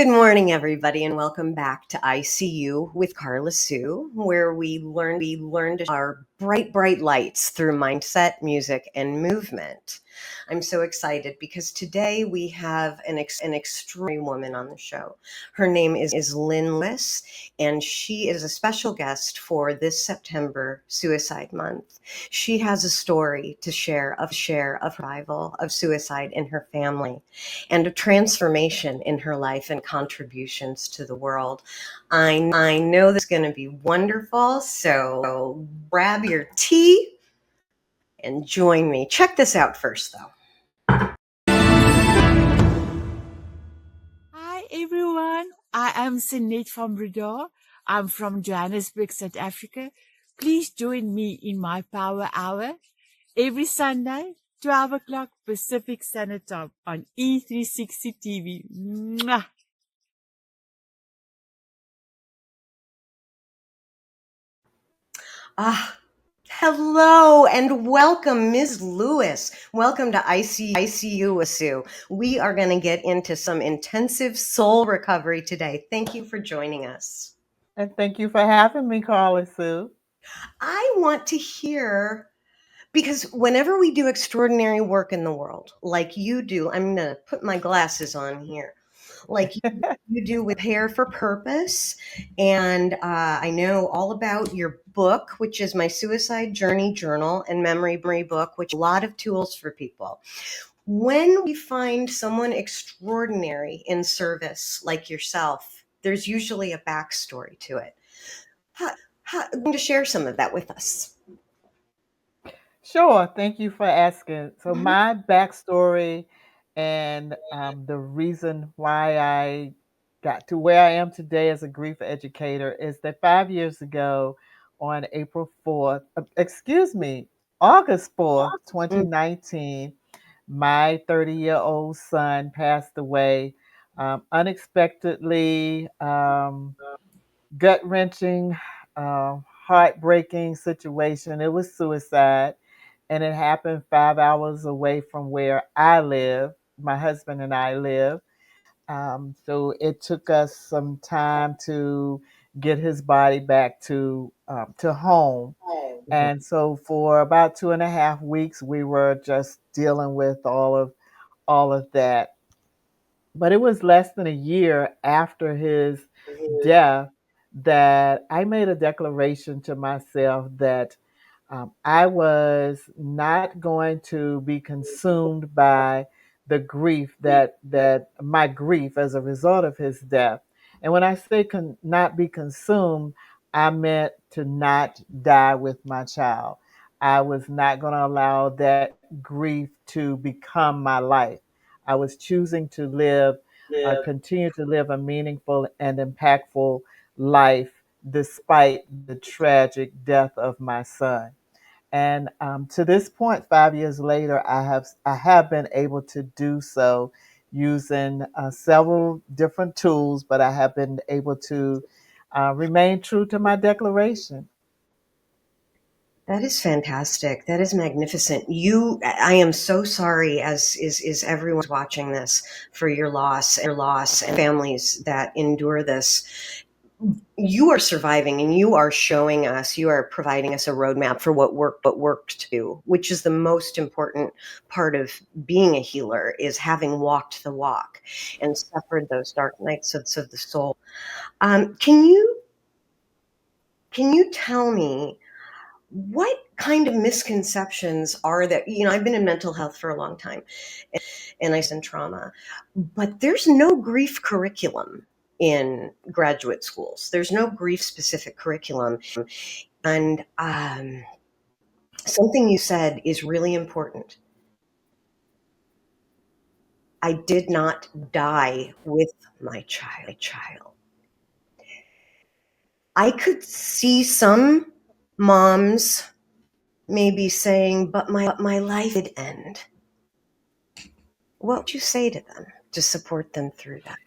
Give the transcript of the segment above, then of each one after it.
Good morning, everybody, and welcome back to ICU with Karla Sue, where we learn to shine our bright lights through mindset, music, and movement. I'm so excited because today we have an extraordinary woman on the show. Her name is Lynn Lewis, and she is a special guest for this September Suicide Month. She has a story to share of survival of suicide in her family and a transformation in her life and contributions to the world. I know this is going to be wonderful, so grab your tea and join me. Check this out first, though. Hi everyone, I am Sinead from Bredor. I'm from Johannesburg, South Africa. Please join me in my Power Hour every Sunday, 12 o'clock Pacific Standard Time on E360 TV. Mwah! Hello and welcome, Ms. Lewis. Welcome to ICU with Sue. We are going to get into some intensive soul recovery today. Thank you for joining us. And thank you for having me, Karla Sue. I want to hear, because whenever we do extraordinary work in the world, like you do, I'm going to put my glasses on here, like you do with Hair for Purpose. And I know all about your book, which is my Suicide Journey Journal and Memory book, which a lot of tools for people. When we find someone extraordinary in service like yourself, there's usually a backstory to it. I'm going to share some of that with us. Sure, thank you for asking. So, Mhm. my backstory and the reason why I got to where I am today as a grief educator is that 5 years ago, on April 4th, August 4th, Mm. 2019, my 30-year-old son passed away unexpectedly, gut wrenching, heartbreaking situation. It was suicide, and it happened 5 hours away from where I live. My husband and I live. So it took us some time to get his body back to home. And so for about 2.5 weeks, we were just dealing with all of that. But it was less than a year after his death that I made a declaration to myself that I was not going to be consumed by the grief that my grief as a result of his death. And when I say not be consumed, I meant to not die with my child. I was not going to allow that grief to become my life. I was choosing to continue to live a meaningful and impactful life despite the tragic death of my son. And to this point, 5 years later, I have been able to do so using several different tools, but I have been able to remain true to my declaration. That is fantastic. That is magnificent. I am so sorry, as is everyone watching this, for your loss and families that endure this. You are surviving and you are showing us, you are providing us a roadmap for what worked to do, which is the most important part of being a healer, is having walked the walk and suffered those dark nights of the soul. Can you tell me what kind of misconceptions are there? I've been in mental health for a long time and I in trauma, but there's no grief curriculum in graduate schools. There's no grief specific curriculum. And something you said is really important. I did not die with my child. I could see some moms maybe saying, but my life did end. What would you say to them to support them through that?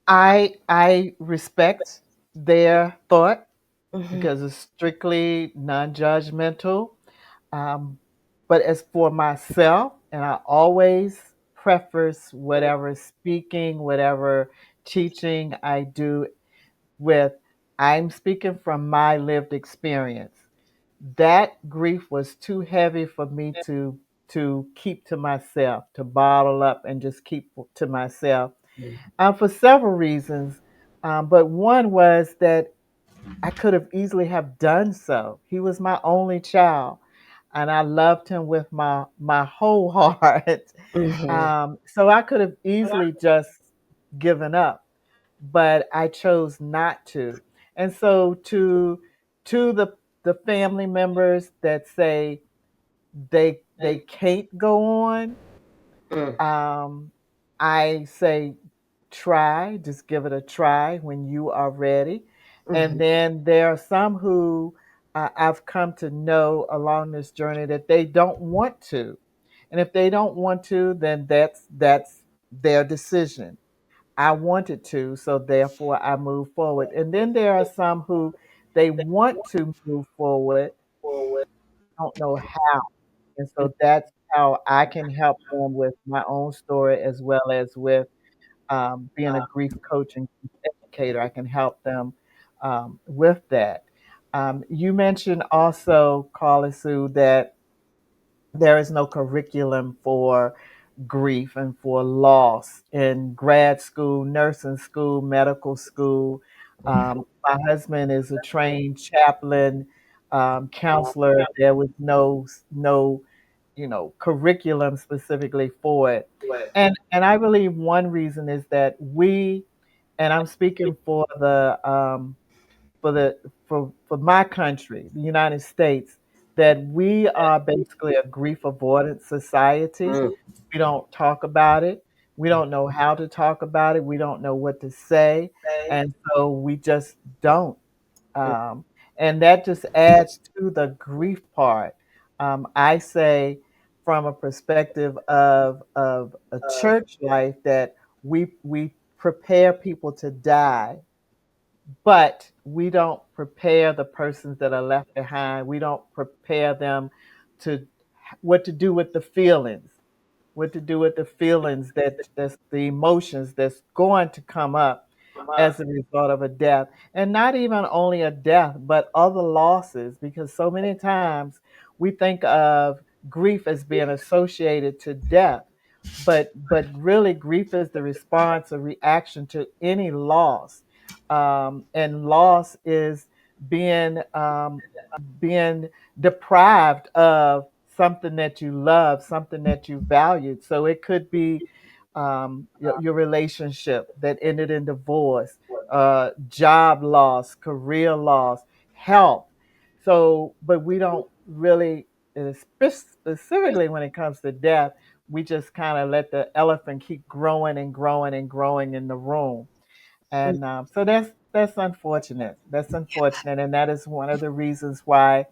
I respect their thought Hmm. because it's strictly non-judgmental. Um, but as for myself, and I always preface whatever speaking, whatever teaching I do with, I'm speaking from my lived experience. That grief was too heavy for me to keep to myself, to bottle up and just keep to myself, for several reasons. But one was that I could have easily have done so. He was my only child, and I loved him with my whole heart. Mhm. So I could have easily just given up, but I chose not to. And so to the family members that say they can't go on, Mm. um, I say try, just give it a try when you are ready. And Mhm. then there are some who I've come to know along this journey that they don't want to. And if they don't want to, then that's their decision. I wanted to, so therefore I move forward. And then there are some who they want to move forward, don't know how. And so that's how I can help them with my own story as well as with being a grief coach and grief educator. I can help them with that. You mentioned also, Karla Sue, that there is no curriculum for grief and for loss in grad school, nursing school, medical school. My husband is a trained chaplain, counselor. There was no curriculum specifically for it. And I believe one reason is that we, and I'm speaking for the for my country, the United States, that we are basically a grief avoidance society. Mm. We don't talk about it. We don't know how to talk about it. We don't know what to say, and so we just don't. Um, and that just adds to the grief part. I say, from a perspective of a church life, that we prepare people to die, but we don't prepare the persons that are left behind. We don't prepare them to what to do with the feelings, what to do with the feelings that's the emotions that's going to come up as a result of a death. And not even only a death, but other losses, because so many times we think of grief as being associated to death. But really, grief is the response or reaction to any loss, and loss is being deprived of something that you love, something that you valued. So it could be your relationship that ended in divorce, job loss, career loss, health. So, but we don't really, specifically when it comes to death, we just kind of let the elephant keep growing and growing and growing in the room. And so that's unfortunate. That's unfortunate, and that is one of the reasons why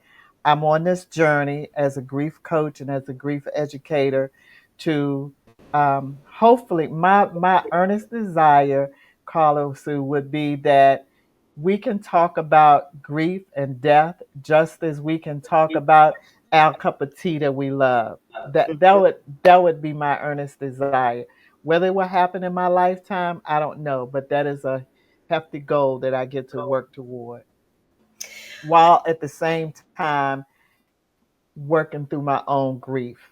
I'm on this journey as a grief coach and as a grief educator to hopefully my earnest desire, Carla Sue, would be that we can talk about grief and death just as we can talk about our cup of tea that we love. That would be my earnest desire. Whether it will happen in my lifetime, I don't know, but that is a hefty goal that I get to work toward, while at the same time working through my own grief.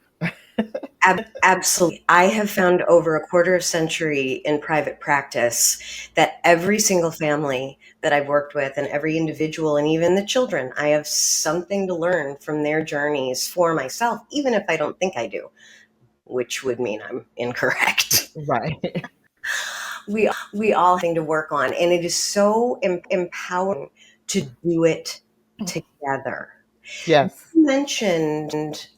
Absolutely. I have found over a quarter of century in private practice that every single family that I've worked with and every individual and even the children, I have something to learn from their journeys for myself, even if I don't think I do, which would mean I'm incorrect. Right. We all have something to work on, and it is so empowering to do it together. Yes. You mentioned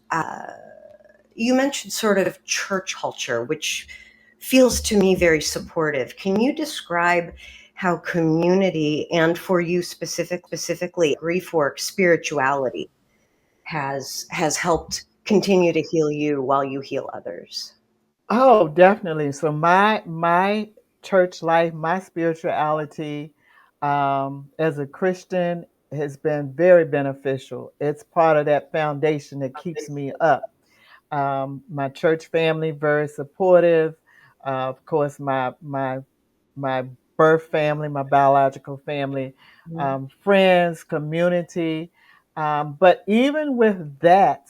you mentioned sort of church culture, which feels to me very supportive. Can you describe how community and for you specifically grief work, spirituality has helped continue to heal you while you heal others? Oh, definitely. So my church life, my spirituality, as a Christian has been very beneficial. It's part of that foundation that keeps me up. My church family very supportive. Of course, my birth family, my biological family, friends, community. But even with that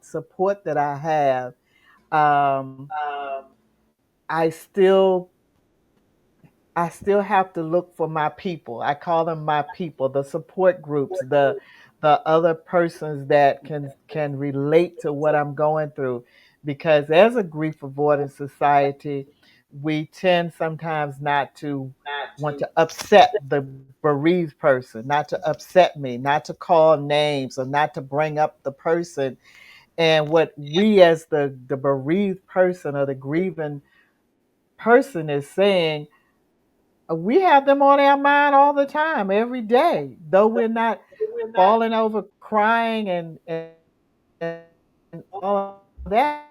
support that I have, um, I still I still have to look for my people. I call them my people, the support groups, the other persons that can relate to what I'm going through. Because as a grief avoidance society, we tend sometimes not to want to upset the bereaved person, not to upset me, not to call names or not to bring up the person. And what we as the bereaved person or the grieving person is saying, we have them on our mind all the time, every day, though we're not falling over crying and all that.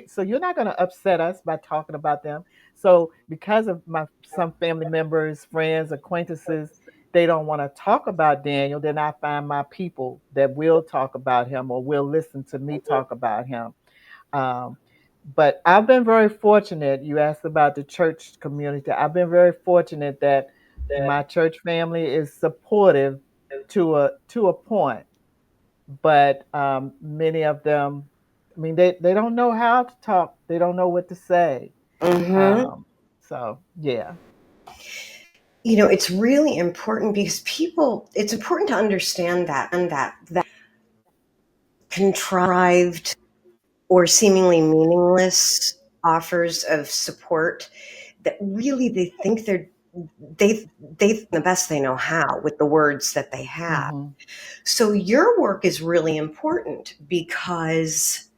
So you're not going to upset us by talking about them. So because of my some family members, friends, acquaintances, they don't want to talk about Daniel, then I find my people that will talk about him or will listen to me talk about him. Um, but I've been very fortunate. You asked about the church community. I've been very fortunate that my church family is supportive to a point, but many of them, I mean, they don't know how to talk. They don't know what to say. Mm-hmm. Um, so yeah. It's really important because it's important to understand that contrived or seemingly meaningless offers of support that really they the best they know how with the words that they have. Hmm. So your work is really important because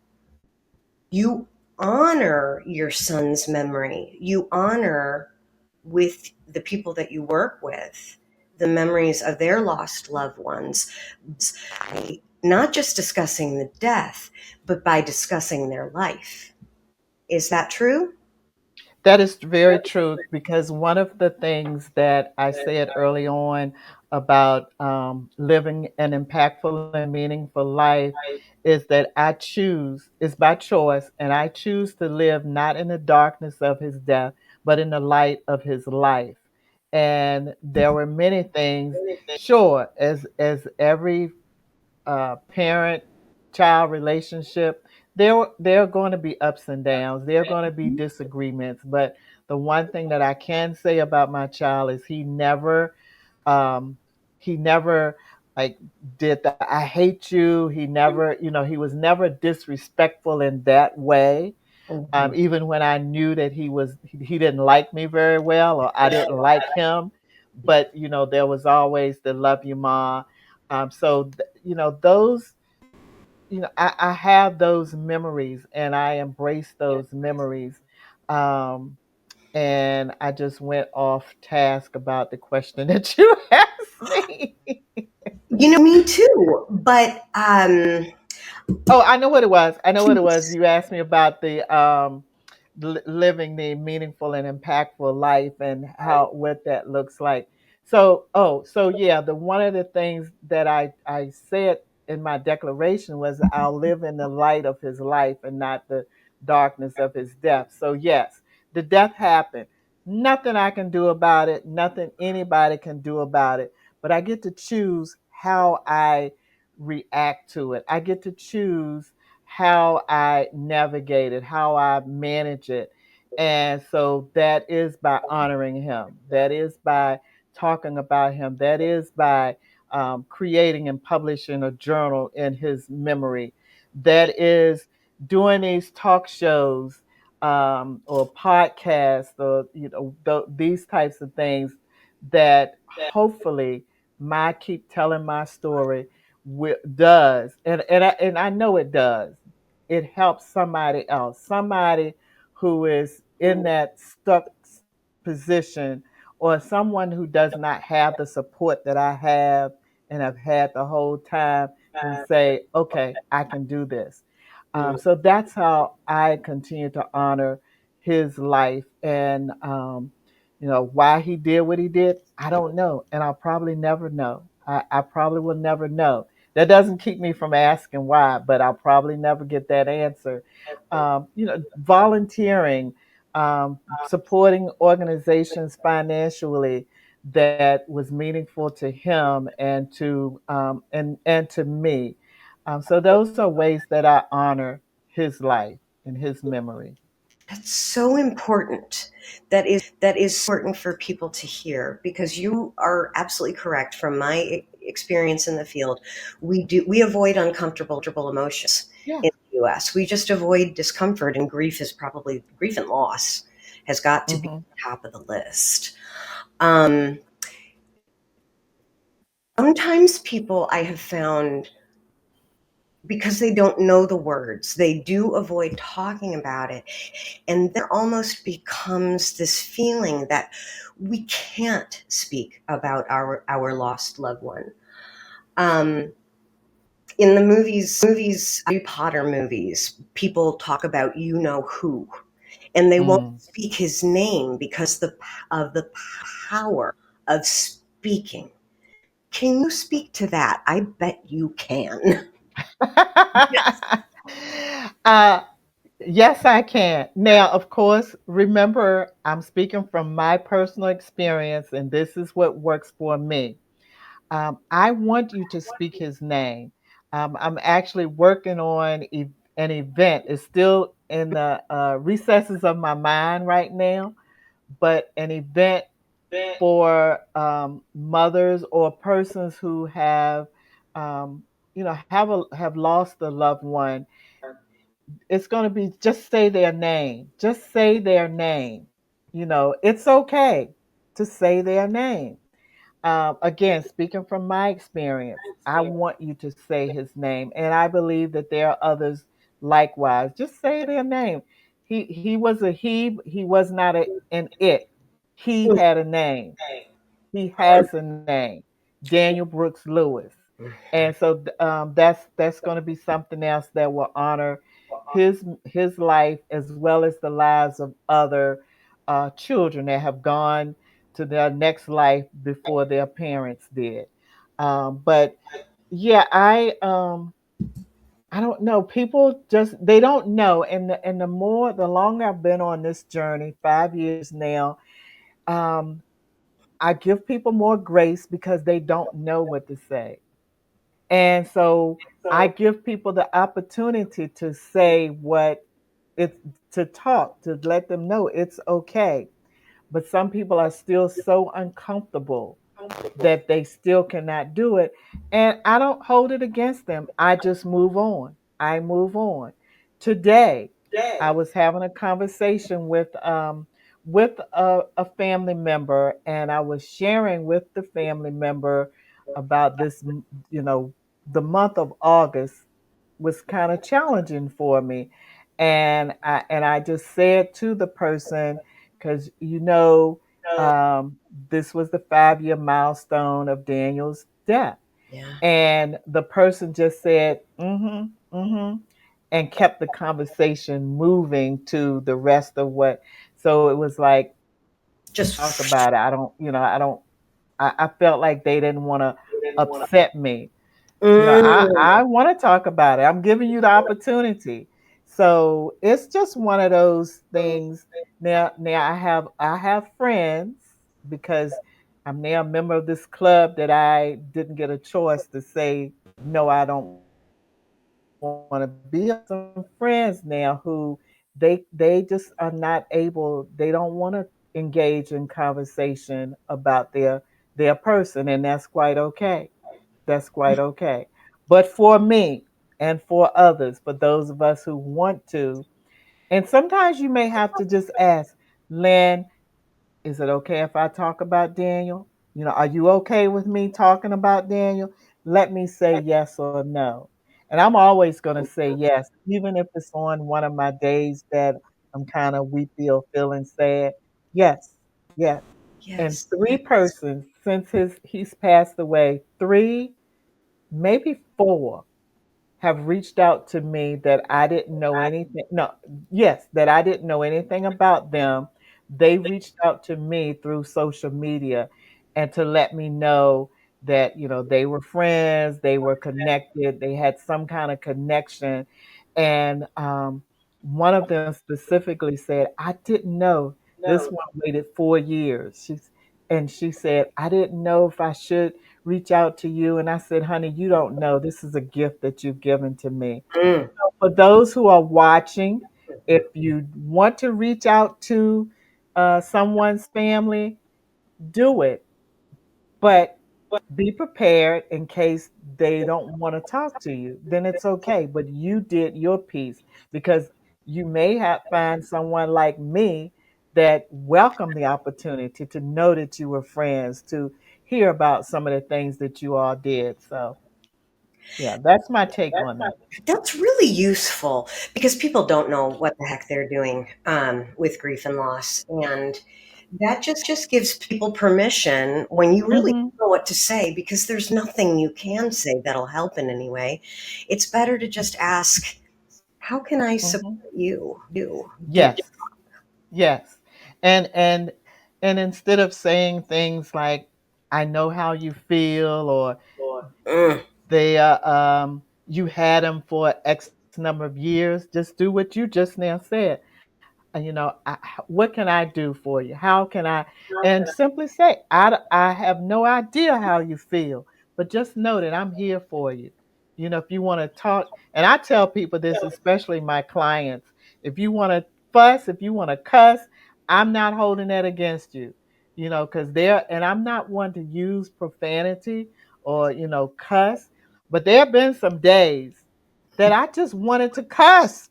you honor your son's memory. You honor with the people that you work with the memories of their lost loved ones, by not just discussing the death, but by discussing their life. Is that true? That is very true because one of the things that I said early on about living an impactful and meaningful life is that is by choice, and I choose to live not in the darkness of his death, but in the light of his life. And there were many things, sure, as every parent child relationship, there are going to be ups and downs. There are going to be disagreements. But the one thing that I can say about my child is um, he never like did the I hate you. He never, he was never disrespectful in that way. Mhm. Even when I knew that he didn't like me very well or I didn't like him, but there was always the love you, ma. Those, I have those memories and I embrace those memories. Um, and I just went off task about the question that you asked me. Me too. But Oh, I know what it was. I know what it was. please. You asked me about the living the meaningful and impactful life and how what that looks like. So yeah, the one of the things that I said in my declaration was I'll live in the light of his life and not the darkness of his death. So yes, the death happened. Nothing I can do about it. Nothing anybody can do about it. But I get to choose how I react to it. I get to choose how I navigate it, how I manage it. And so that is by honoring him. That is by talking about him. That is by creating and publishing a journal in his memory. That is doing these talk shows or podcasts or these types of things that hopefully my keep telling my story does, and I know it does. It helps somebody else, somebody who is in that stuck position, or someone who does not have the support that I have and have had the whole time, can say, "Okay, I can do this." So that's how I continue to honor his life, and why he did what he did, I don't know, and I'll probably never know. I probably will never know. That doesn't keep me from asking why, but I'll probably never get that answer. Volunteering, supporting organizations financially that was meaningful to him and to me. So those are ways that I honor his life and his memory. That's so important. That is so important for people to hear, because you are absolutely correct. From my experience in the field, we avoid uncomfortable emotions Yeah. in the U.S. We just avoid discomfort, and grief and loss has got to be Hmm. top of the list. Um, Sometimes people, I have found, because they don't know the words, they do avoid talking about it. And there almost becomes this feeling that we can't speak about our lost loved one. Um, in the Harry Potter movies, people talk about you know who, and they won't Mm. speak his name because of the power of speaking. Can you speak to that? I bet you can. uh, yes, I can. Now, of course, remember, I'm speaking from my personal experience, and this is what works for me. I want you to speak his name. I'm actually working on an event. It's still in the recesses of my mind right now, but an event for mothers or persons who have, um, have lost a loved one. It's going to be just say their name. Just say their name. It's okay to say their name. Again, speaking from my experience, I want you to say his name, and I believe that there are others likewise. Just say their name. He was a he. He was not an it. He had a name. He has a name, Daniel Brooks Lewis, and so that's going to be something else that will honor his life as well as the lives of other children that have gone to their next life before their parents did. But yeah, I don't know. People just they don't know, the longer I've been on this journey, 5 years now. Um, I give people more grace because they don't know what to say. And so I give people the opportunity to say what it's to talk, to let them know it's okay. But some people are still so uncomfortable that they still cannot do it. And I don't hold it against them. I just move on. I move on. Today, I was having a conversation with a family member, and I was sharing with the family member about this. The month of August was kind of challenging for me, and I just said to the person, because this was the 5 year milestone of Daniel's death. Yeah. And the person just said, and kept the conversation moving to the rest of what. So it was like, talk Just about it. I felt like they didn't want to upset me. I mm, want to talk about it. I'm giving you the opportunity. So it's just one of those things. Now I have friends because I'm now a member of this club that I didn't get a choice to say no, I don't want to be a part of. Some friends now who they just are not able. They don't want to engage in conversation about their person, and that's quite okay. That's quite okay. But for me and for others, for those of us who want to, and sometimes you may have to just ask, Lynn, is it okay if I talk about Daniel? Are you okay with me talking about Daniel? Let me say yes or no. And I'm always going to say yes, even if it's on one of my days that I'm kind of weepy or feeling sad. Yes, yes. And yes, three persons since he's passed away, three, maybe four, have reached out to me that I didn't know anything. No, yes, that I didn't know anything about them. They reached out to me through social media and to let me know that, they were friends, they were connected, they had some kind of connection. And one of them specifically said, I didn't know this one waited 4 years. And she said, I didn't know if I should reach out to you. And I said, honey, you don't know. This is a gift that you've given to me. Mm. For those who are watching, if you want to reach out to someone's family, do it. But be prepared in case they don't want to talk to you. Then it's okay. But you did your piece, because you may have find someone like me that welcomed the opportunity to know that you were friends, to hear about some of the things that you all did. So yeah, that's my take on that. That's really useful because people don't know what the heck they're doing with grief and loss. And that just gives people permission when you really Hmm. don't know what to say because there's nothing you can say that'll help in any way. It's better to just ask, how can I support Hmm. you? Do Yes. Yes. And and instead of saying things like, I know how you feel, or mm, they you had them for X number of years, just do what you just now said. What can I do for you? How can I? And simply say, I have no idea how you feel, but just know that I'm here for you. If you want to talk, and I tell people this, especially my clients, if you want to fuss, if you want to cuss, I'm not holding that against you. Because and I'm not one to use profanity or, cuss, but there have been some days that I just wanted to cuss.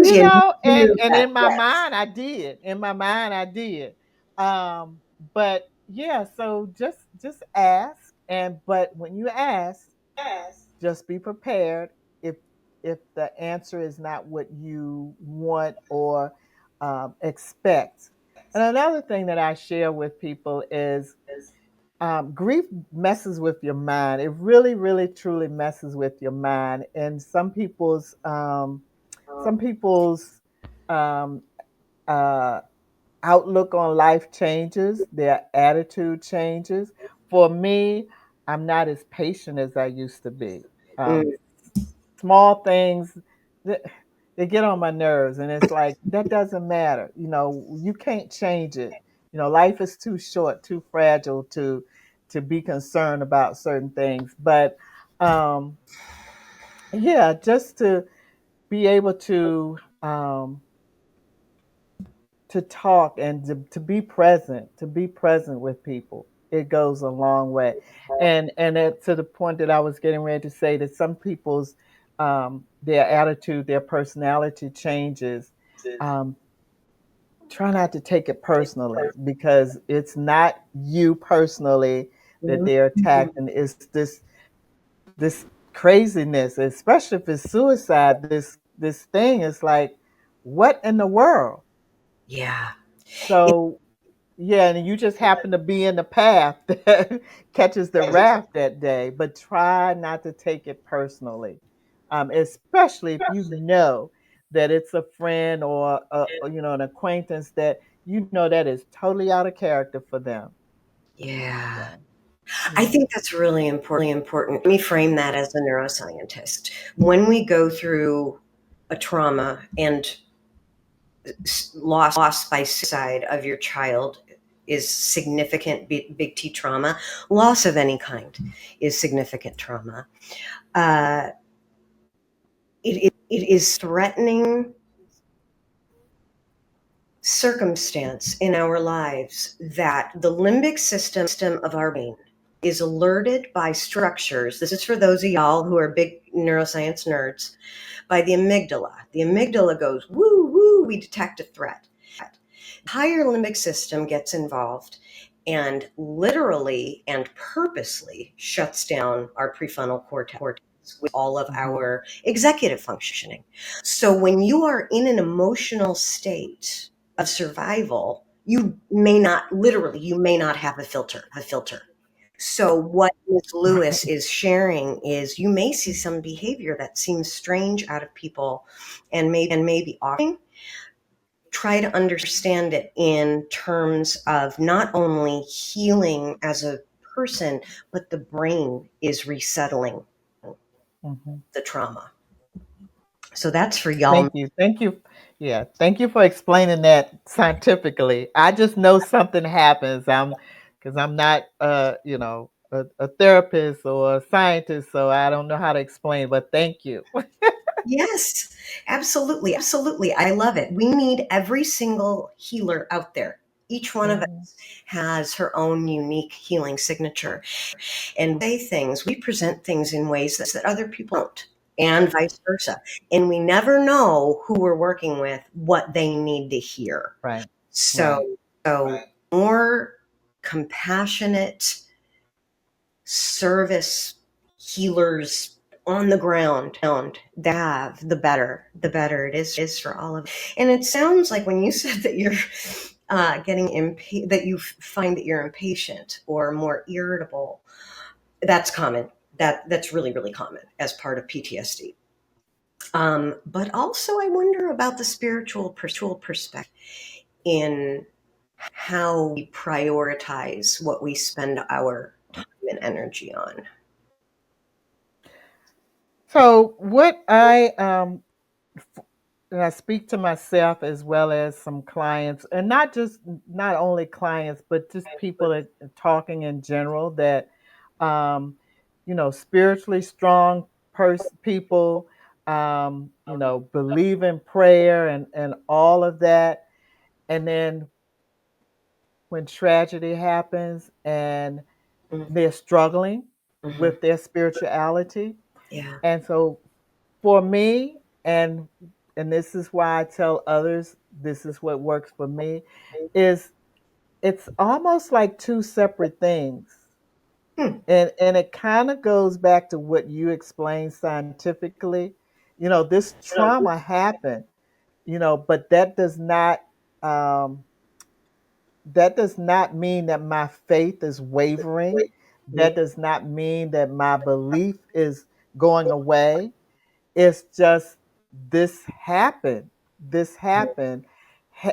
you And knew that. in my mind I did. In my mind I did. Um, but yeah, so just ask, and but when you ask, just be prepared if the answer is not what you want or expect. And another thing that I share with people is, grief messes with your mind. It really, really, truly messes with your mind. And some people's um, uh, outlook on life changes, their attitude changes. For me, I'm not as patient as I used to be. Mm, Small things, th- they get on my nerves, and it's like, that doesn't matter. You can't change it. Life is too short, too fragile to be concerned about certain things. But yeah, just to be able to talk and to be present with people, it goes a long way. And to the point that I was getting ready to say, that some people's their attitude, their personality changes. um, Try not to take it personally, because it's not you personally that mm, they're attacking. It's this craziness, especially if it's suicide. This thing is like, what in the world? yeah. So yeah, and you just happen to be in the path that catches the wrath that day. But try not to take it personally, especially if you know that it's a friend or an acquaintance that that is totally out of character for them. Yeah. So I yeah. think that's really important. Let me frame that as a neuroscientist. When we go through a trauma and loss by suicide of your child is significant, big T trauma. Loss of any kind is significant trauma. Uh, it is threatening circumstance in our lives that the limbic system of our brain is alerted by structures. This is for those of y'all who are big neuroscience nerds. By the amygdala. The amygdala goes, woo, woo, we detect a threat. Higher limbic system gets involved and literally and purposely shuts down our prefrontal cortex with all of Hmm. our executive functioning. So when you are in an emotional state of survival, you may not have a filter. So what Ms. Lewis Right. is sharing is you may see some behavior that seems strange out of people and maybe off. Try to understand it in terms of not only healing as a person, but the brain is resettling Hmm. the trauma. So that's for y'all. Thank you. Thank you. Yeah. Thank you for explaining that scientifically. I just know something happens. Because I'm not, a therapist or a scientist, so I don't know how to explain. But thank you. Yes, absolutely. Absolutely. I love it. We need every single healer out there. Each one of Mhm. us has her own unique healing signature. And we say things, we present things in ways that other people don't, and vice versa. And we never know who we're working with, what they need to hear. Right. Right. So more compassionate service healers on the ground that have, the better it is for all of us. And it sounds like when you said that you're that you find that you're impatient or more irritable, that's common. That's really, really common as part of PTSD. But also, I wonder about the spiritual perspective in how we prioritize what we spend our time and energy on. So what and I speak to myself as well as some clients, and not only clients, but just people that are talking in general that, um, spiritually strong people, believe in prayer and all of that. And then when tragedy happens and Mm, they're struggling mhm. with their spirituality. Yeah. And so for me, and this is why I tell others this is what works for me, is it's almost like two separate things. Hmm. And it kind of goes back to what you explained scientifically. This trauma happened, but um that does not mean that my faith is wavering. That does not mean that my belief is going away. It's just this happened. This happened.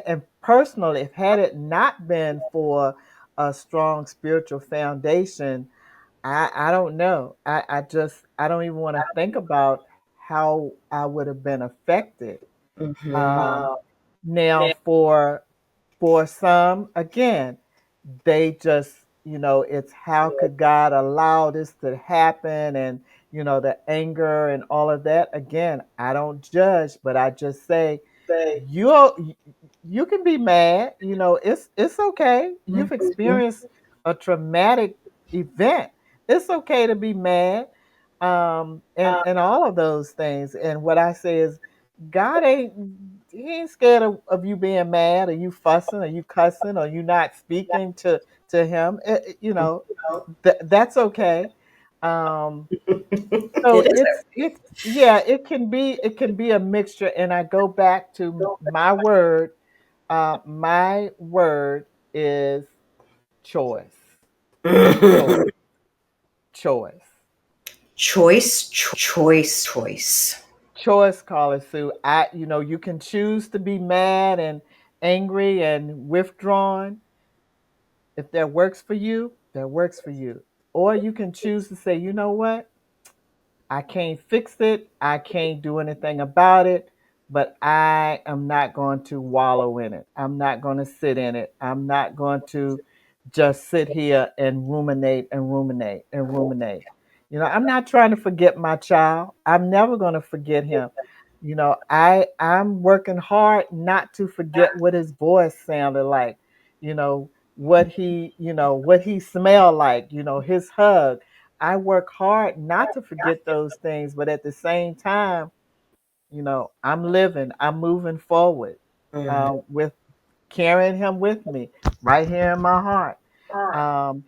And personally, if had it not been for a strong spiritual foundation, I don't know. I don't even want to think about how I would have been affected. Mhm. Now for some, again, they just, it's how could God allow this to happen, and the anger and all of that. Again, I don't judge, but I just say you you can be mad. It's okay. You've Mhm. experienced a traumatic event. It's okay to be mad, and all of those things. And what I say is, God ain't he ain't scared of you being mad, or you fussing, or you cussing, or you not speaking to him. That's okay. Um, so It is. it's yeah, it can be a mixture. And I go back to my word. My word is choice. Choice. Choice. Choice. Choice, Carla Sue. You can choose to be mad and angry and withdrawn. If that works for you, that works for you. Or you can choose to say, you know what? I can't fix it. I can't do anything about it, but I am not going to wallow in it. I'm not going to sit in it. I'm not going to just sit here and ruminate and ruminate and ruminate. I'm not trying to forget my child. I'm never going to forget him. I'm working hard not to forget what his voice sounded like, what he smelled like, his hug. I work hard not to forget those things, but at the same time, I'm living, I'm moving forward, Mhm. with carrying him with me right here in my heart.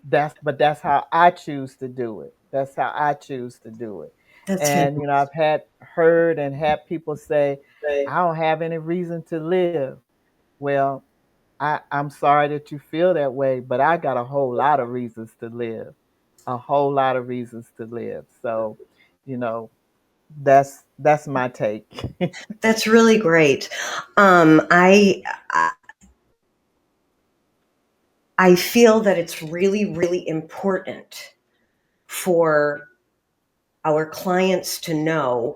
That's how I choose to do it. That's how I choose to do it. That's And fantastic. I've heard and had people say, I don't have any reason to live. Well, I'm sorry that you feel that way, but I got a whole lot of reasons to live. A whole lot of reasons to live. So, you know, that's my take. That's really great. I feel that it's really, really important for our clients to know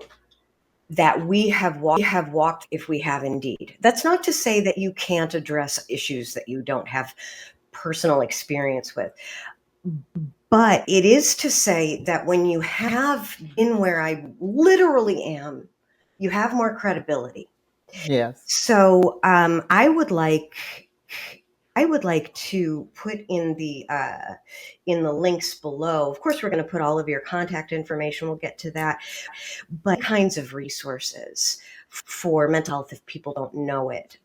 that we have walked if we have indeed. That's not to say that you can't address issues that you don't have personal experience with. But it is to say that when you have been where I literally am, you have more credibility. Yes. So I would like to put in the links below. Of course, we're going to put all of your contact information. We'll get to that, but kinds of resources for mental health if people don't know it.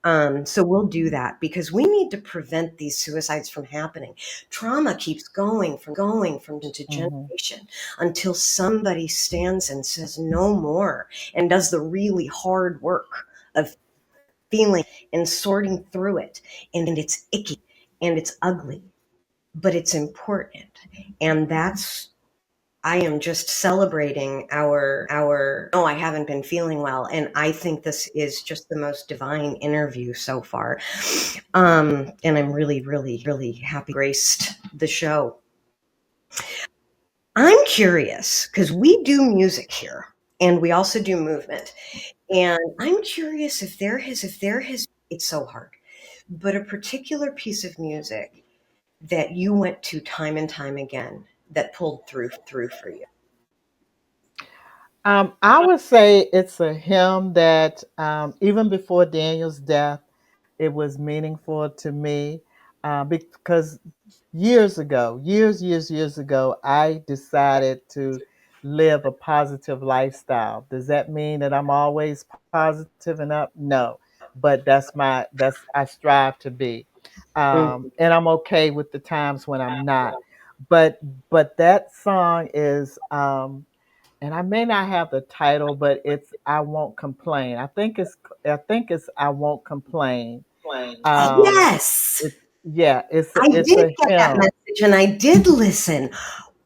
So we'll do that because we need to prevent these suicides from happening. Trauma keeps going from to Hmm. generation until somebody stands and says no more and does the really hard work of feeling and sorting through it. And it's icky and it's ugly, but it's important. And that's I am just celebrating our no, I haven't been feeling well. And I think this is just the most divine interview so far. And I'm really, really, really happy graced the show. I'm curious because we do music here and we also do movement. And I'm curious if there has it's so hard, but a particular piece of music that you went to time and time again that pulled through for you. I would say it's a hymn that even before Daniel's death, it was meaningful to me because years ago, I decided to live a positive lifestyle. Does that mean that I'm always positive and up? No, but that's I strive to be, Mhm. and I'm okay with the times when I'm not. But but that song is, and I may not have the title, but it's I Won't Complain. I think it's I Won't Complain. Um, Yes. it's yeah, I it's did a get that hymn. message and I did listen.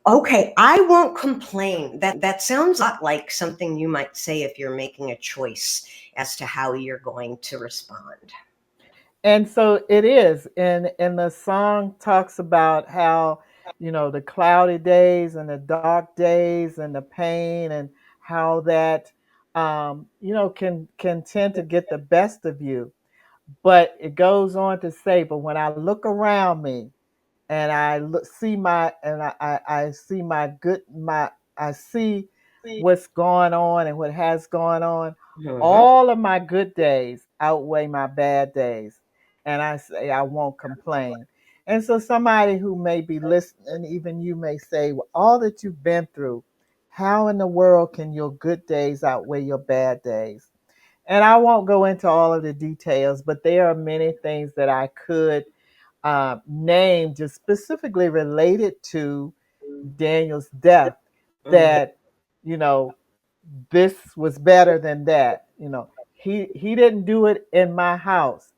Okay, I won't complain. That sounds a lot like something you might say if you're making a choice as to how you're going to respond. And so it is. And the song talks about how, the cloudy days and the dark days and the pain and how that can tend to get the best of you. But it goes on to say, but when I look around me and I look, see my and I see my good my I see what's going on and what has gone on. Mhm. All of my good days outweigh my bad days, and I say I won't complain. And so somebody who may be listening, even you may say, well, all that you've been through, how in the world can your good days outweigh your bad days? And I won't go into all of the details, but there are many things that I could name just specifically related to Daniel's death Mhm. that, you know, this was better than that. He didn't do it in my house.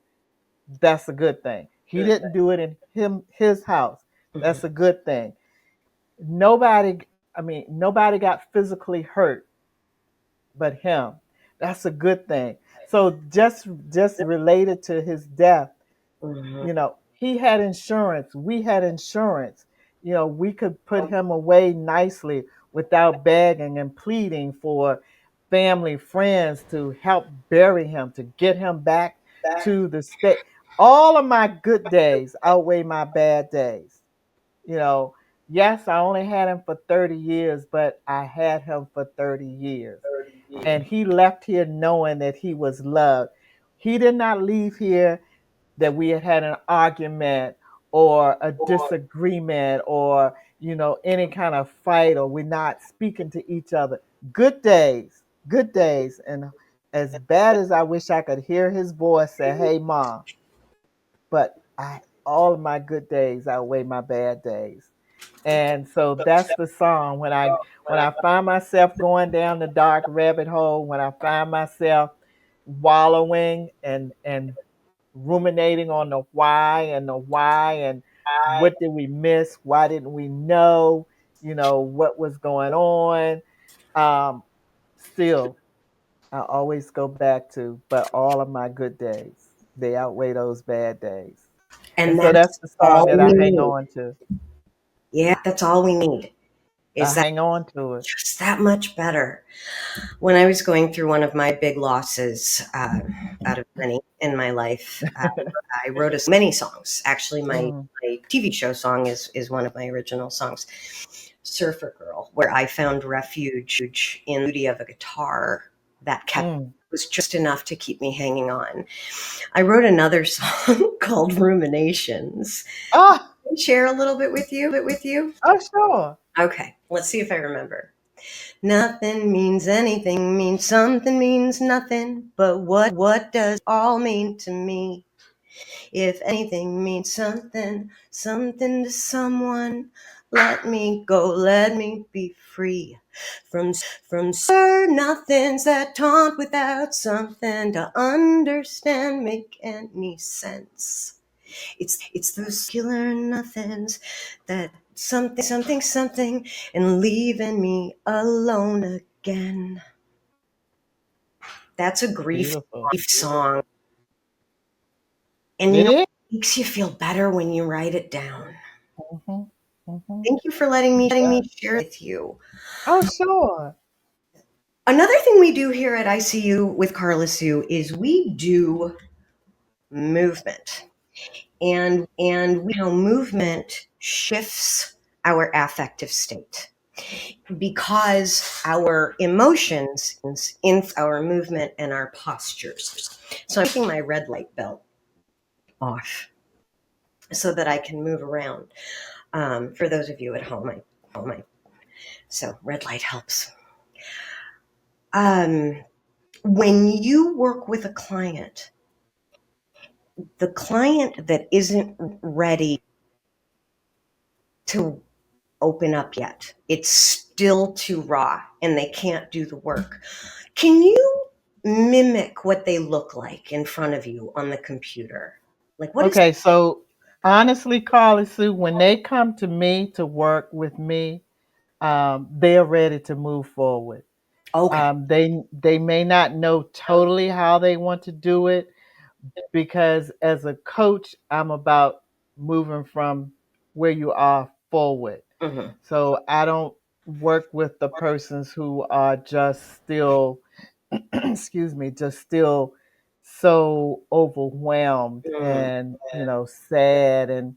That's a good thing. He didn't do it in his house. Mhm. That's a good thing. Nobody, nobody got physically hurt but him. That's a good thing. So just related to his death, Mhm. he had insurance. We had insurance. We could put him away nicely without begging and pleading for family, friends to help bury him, to get him back to the state. All of my good days outweigh my bad days. You know, yes, I only had him for 30 years, but I had him for 30 years. And he left here knowing that he was loved. He did not leave here that we had had an argument or a disagreement or any kind of fight or we're not speaking to each other. Good days. And as bad as I wish I could hear his voice say, hey mom, but I all of my good days outweigh my bad days. And so that's the song. When I find myself going down the dark rabbit hole, when I find myself wallowing and ruminating on the why and what did we miss, why didn't we know, what was going on. Um, Still, I always go back to, but all of my good days, they outweigh those bad days. And And so that's that's the song all that I we hang need. on to. Yeah, that's all we need. Is that hang on to it. just that much better? When I was going through one of my big losses, out of many in my life, I wrote many songs. Actually, Mm, my TV show song is one of my original songs, Surfer Girl, where I found refuge in the beauty of a guitar that mm. was just enough to keep me hanging on. I wrote another song called Ruminations. Oh, Can I share a little bit with you? oh, sure. Okay, let's see if I remember. Nothing means anything, means something means nothing. But what does all mean to me? If anything means something, something to someone, let me go, let me be free from nothings that taunt without something to understand, make any sense. It's those circular nothings that something and leaving me alone again. That's a Beautiful. grief song. And It is. it makes you feel better when you write it down. Mm-hmm. Mm-hmm. Thank you for letting me share it with you. Oh, sure. Another thing we do here at ICU with Karla Sue is we do movement. And we how movement shifts our affective state, because our emotions in our movement and our postures. So I'm taking my red light belt off so that I can move around. For those of you at home, so red light helps. When you work with a client, the client that isn't ready to open up yet, it's still too raw and they can't do the work. Can you mimic what they look like in front of you on the computer? Like, what is Okay, so honestly, Karla Sue, when they come to me to work with me, they're ready to move forward. okay? They may not know totally how they want to do it, because as a coach, I'm about moving from where you are forward. Mm-hmm. So I don't work with the persons who are just still, excuse me, just still so overwhelmed Mm, and, sad. And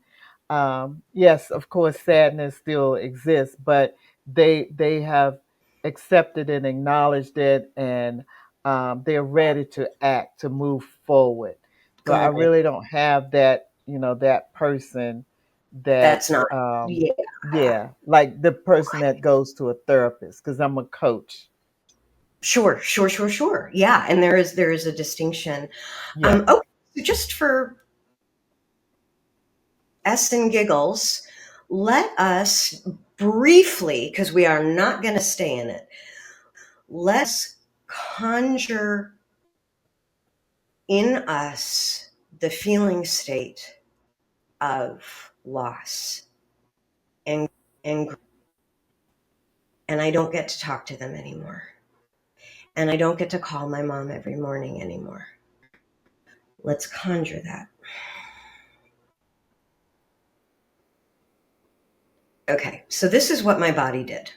yes, of course, sadness still exists, but they have accepted and acknowledged it, and they're ready to act, to move forward. So I good. really don't have that, that person that, That's not. Yeah. yeah, like the person that goes to a therapist, because I'm a coach. Sure. Yeah, and there is a distinction. Yes. Okay, so just for S and giggles, let us briefly, because we are not going to stay in it, let's conjure in us the feeling state of loss and and and I don't get to talk to them anymore. And I don't get to call my mom every morning anymore. Let's conjure that. Okay, so this is what my body did.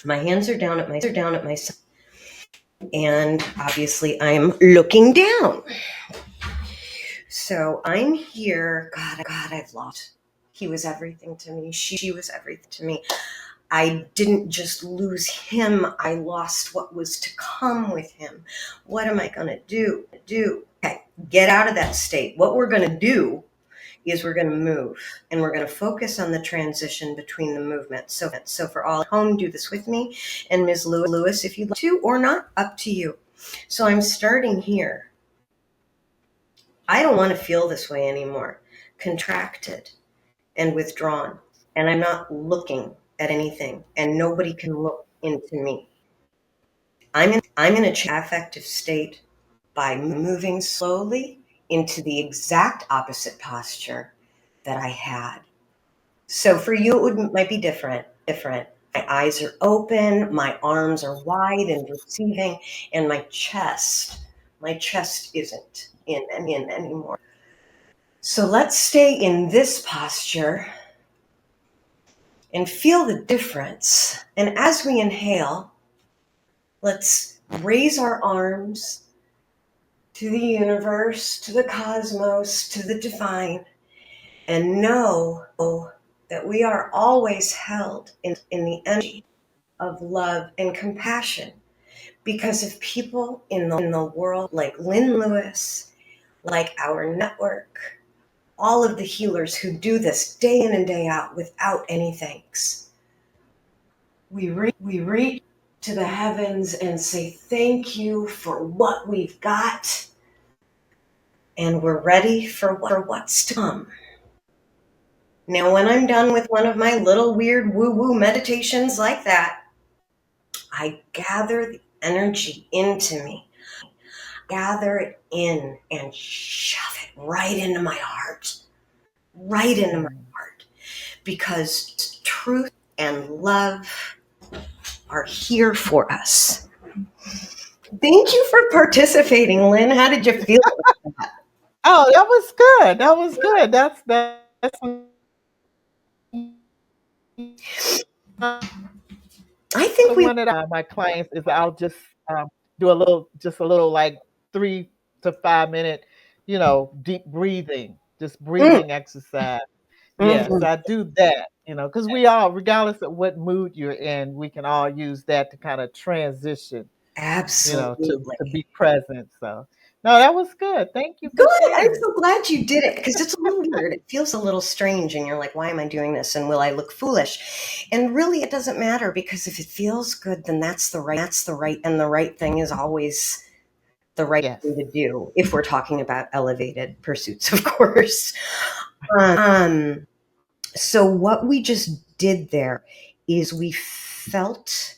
My hands are down at my side, and obviously I'm looking down. So I'm here. God, I've lost. He was everything to me. She was everything to me. I didn't just lose him, I lost what was to come with him. What am I going to do? Okay, get out of that state. What we're going to do is we're going to move, and we're going to focus on the transition between the movements. So for all at home, do this with me. And Ms. Lewis, if you'd like to or not, up to you. So I'm starting here. I don't want to feel this way anymore. Contracted and withdrawn. And I'm not looking at anything, and nobody can look into me. I'm in a affective state by moving slowly into the exact opposite posture that I had. So for you, might be different. My eyes are open, my arms are wide and receiving, and my chest isn't in anymore. So let's stay in this posture and feel the difference. And as we inhale, let's raise our arms to the universe, to the cosmos, to the divine, and know that we are always held in the energy of love and compassion because of people in the world like Lynn Lewis, like our network, all of the healers who do this day in and day out without any thanks. We reach to the heavens and say thank you for what we've got, and we're ready for what's to come. Now, when I'm done with one of my little weird woo-woo meditations like that, I gather the energy into me, gather it in and shove it right into my heart, right into my heart, because truth and love are here for us. Thank you for participating, Lynn. How did you feel? Oh, that was good. That was good. That's I think we. one that my clients is I'll just do a little like 3 to 5 minute, deep breathing, just Mm, breathing exercise. Yes, mhm. I do that, because we all, regardless of what mood you're in, we can all use that to kind of transition, to Absolutely. be present. So, no, that was good. Thank you for Good. I'm sharing. so glad you did it because it's a little weird. It feels a little strange, and you're like, why am I doing this? And will I look foolish? And really, it doesn't matter because if it feels good, then that's the right, and the right thing is always the right Yes. thing to do if we're talking about elevated pursuits, of course. Um, so, what we just did there is we felt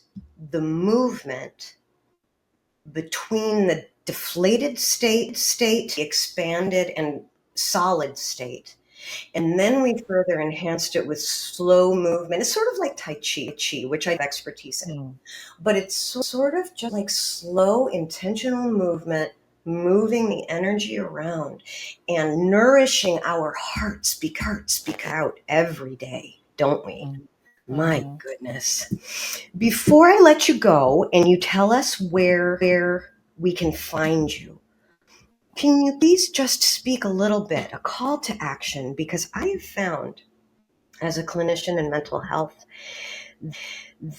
the movement between the deflated state, expanded and solid state. And then we further enhanced it with slow movement. It's sort of like Tai Chi, which I have expertise in. Mm, But it's sort of just like slow, intentional movement, moving the energy around and nourishing our hearts out every day, don't we? mm, My mhm. goodness. Before I let you go and you tell us where we can find you, can you please just speak a little bit, a call to action? Because I have found as a clinician in mental health,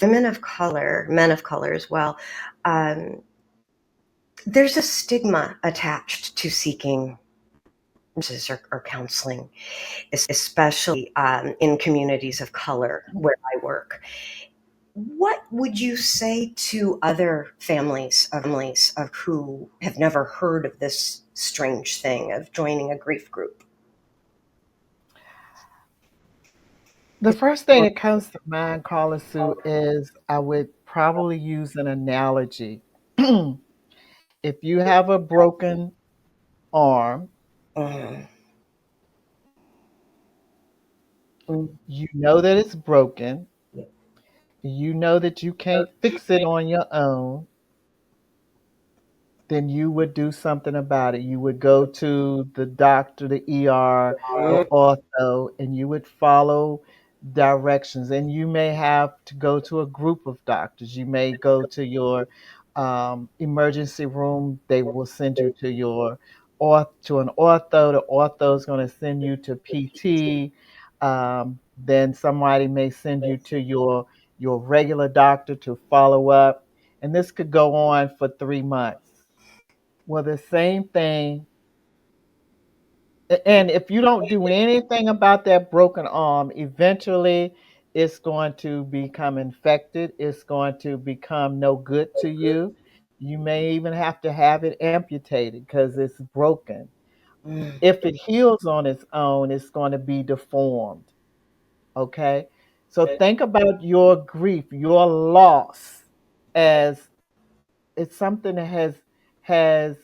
women of color, men of color as well, um, there's a stigma attached to seeking services or counseling, especially in communities of color where I work. What would you say to other families of who have never heard of this strange thing of joining a grief group? The first thing that comes to mind, Karla Sue, is I would probably use an analogy. If you have a broken arm, Mm, mm, you know that it's broken, you know that you can't fix it on your own, then you would do something about it. You would go to the doctor, the ER, the mm, ortho, and you would follow directions. And you may have to go to a group of doctors. You may go to your emergency room. They will send you to to an ortho. The ortho is going to send you to PT. Then somebody may send you to your regular doctor to follow up. And this could go on for 3 months. Well, the same thing. And if you don't do anything about that broken arm, eventually it's going to become infected. It's going to become no good to you. You may even have to have it amputated because it's broken. mm. If it heals on its own, it's going to be deformed. Okay? So think about your grief, your loss as it's something that has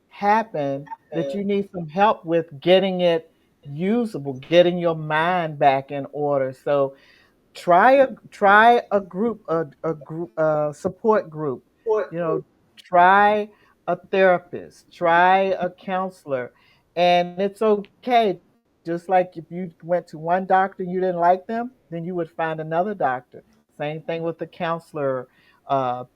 happened that you need some help with getting it usable, getting your mind back in order. So try a group, a support group. You know, try a therapist, try a counselor, and it's okay. Just like if you went to one doctor and you didn't like them, then you would find another doctor. Same thing with the counselor,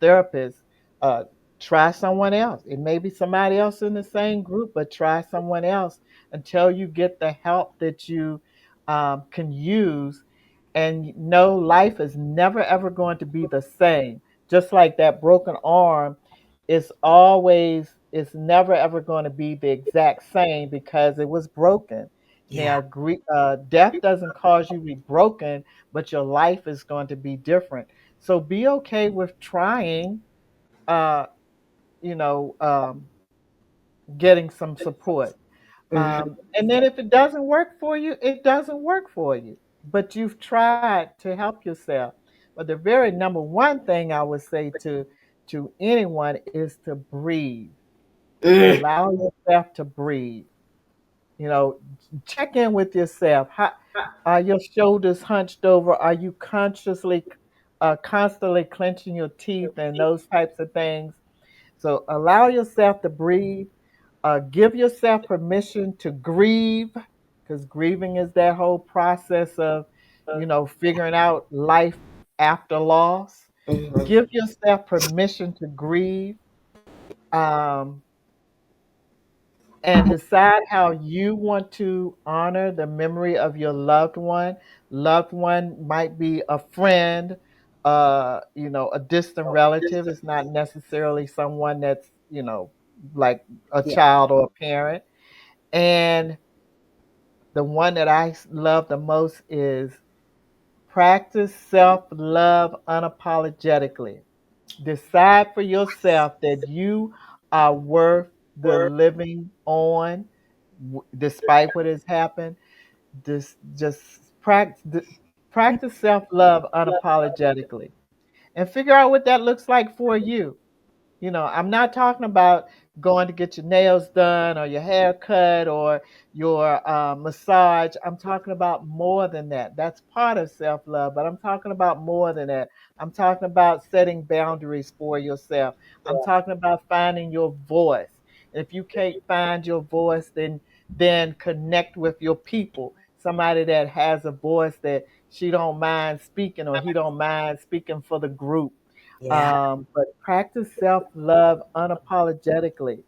therapist. Uh, Try someone else. It may be somebody else in the same group, but try someone else until you get the help that you can use. And no, life is never ever going to be the same. Just like that broken arm, it's never ever going to be the exact same because it was broken. Yeah. Now, death doesn't cause you to be broken, but your life is going to be different. So be okay with trying, uh, you know, getting some support. Hmm. And then if it doesn't work for you, it doesn't work for you. But you've tried to help yourself. But the very number one thing I would say to anyone is to breathe. Mm. Allow yourself to breathe. You know, check in with yourself. How are your shoulders hunched over? Are you constantly clenching your teeth and those types of things? So allow yourself to breathe. Give yourself permission to grieve, because grieving is that whole process of, figuring out life after loss. Mhm. Give yourself permission to grieve. Um, and decide how you want to honor the memory of your loved one. Loved one might be a friend, a distant relative. It's not necessarily someone that's, like a Yeah. child or a parent. And the one that love the most is practice self love unapologetically. Decide for yourself that you are worth the living on, despite what has happened. Just practice self love unapologetically, and figure out what that looks like for you. I'm not talking about going to get your nails done or your hair cut or your massage. I'm talking about more than that. That's part of self love, but I'm talking about more than that. I'm talking about setting boundaries for yourself. I'm talking about finding your voice. If you can't find your voice, then connect with your people. Somebody that has a voice that she don't mind speaking or he don't mind speaking for the group. Yeah. But practice self love unapologetically.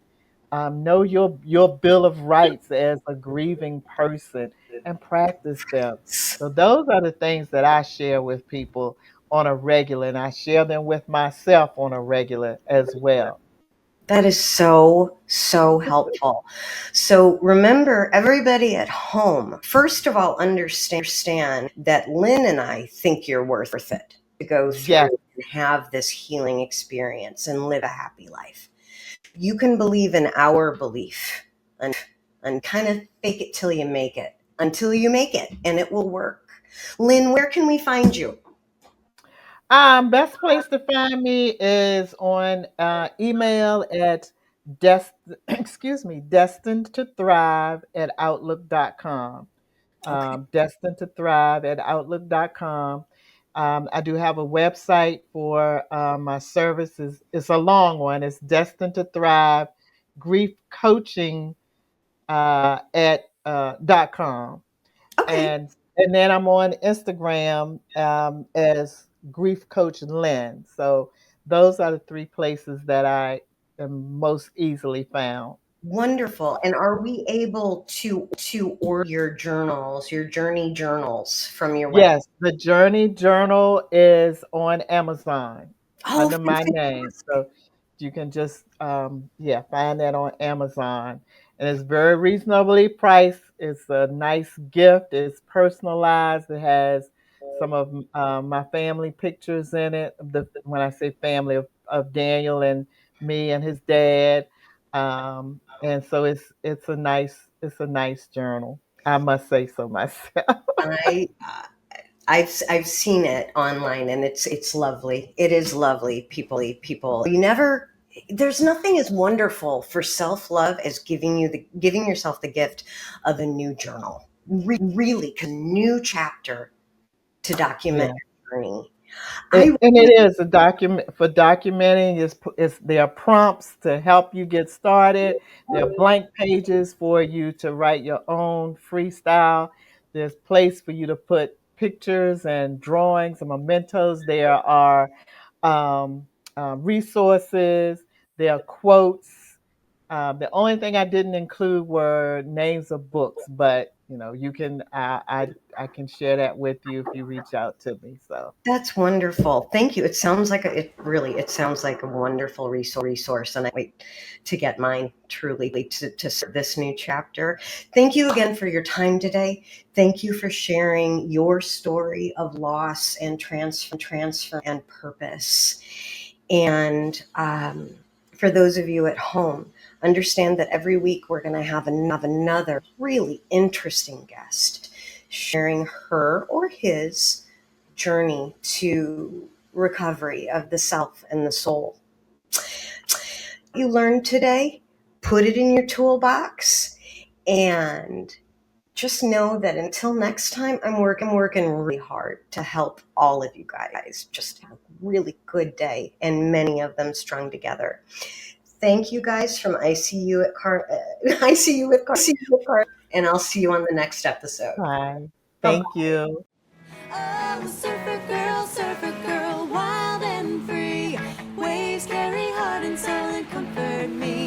Know your bill of rights as a grieving person and practice them. So those are the things that I share with people on a regular, and I share them with myself on a regular as well. That is so, so helpful. So remember, everybody at home, first of all, understand that Lynn and I think you're worth it to go Yes, through and have this healing experience and live a happy life. You can believe in our belief and kind of fake it till you make it, until you make it, and it will work. Lynn, where can we find you? Best place to find me is on email at destined to thrive at outlook.com. Okay. Destined to thrive at outlook.com. I do have a website for my services. It's a long one. It's destined to thrive grief coaching at .com. Okay. And then I'm on Instagram as Grief Coach Lynn. So those are the three places that I am most easily found. Wonderful. And are we able to order your journals, your journey journals from your web? Yes, the Journey Journal is on Amazon Oh, under my name. fantastic. So you can just find that on Amazon. And it's very reasonably priced. It's a nice gift. It's personalized. It has some of my family pictures in it. When I say family of Daniel and me and his dad. And so it's a nice journal. I must say so myself. I I've seen it online and it's lovely. It is lovely. People you never there's nothing as wonderful for self-love as giving yourself the gift of a new journal. Really, a new chapter to document Yeah. your journey. I And it is a document for documenting. Is there are prompts to help you get started. There are blank pages for you to write your own freestyle. There's place for you to put pictures and drawings and mementos. There are um, resources. There are quotes. The only thing I didn't include were names of books, but you can I can share that with you if you reach out to me. So. That's wonderful. Thank you. It sounds like a wonderful resource, and I wait to get mine truly to start this new chapter. Thank you again for your time today. Thank you for sharing your story of loss and transfer and purpose. And for those of you at home, understand that every week we're going to have another really interesting guest sharing her or his journey to recovery of the self and the soul. You learned today, put it in your toolbox, and just know that until next time, I'm working really hard to help all of you guys just have a really good day and many of them strung together. Thank you guys from ICU at ICU with Car, and I'll see you on the next episode. Hi. Bye. Thank you. Oh, surfer girl, wild and free. Waves carry heart and soul and comfort me.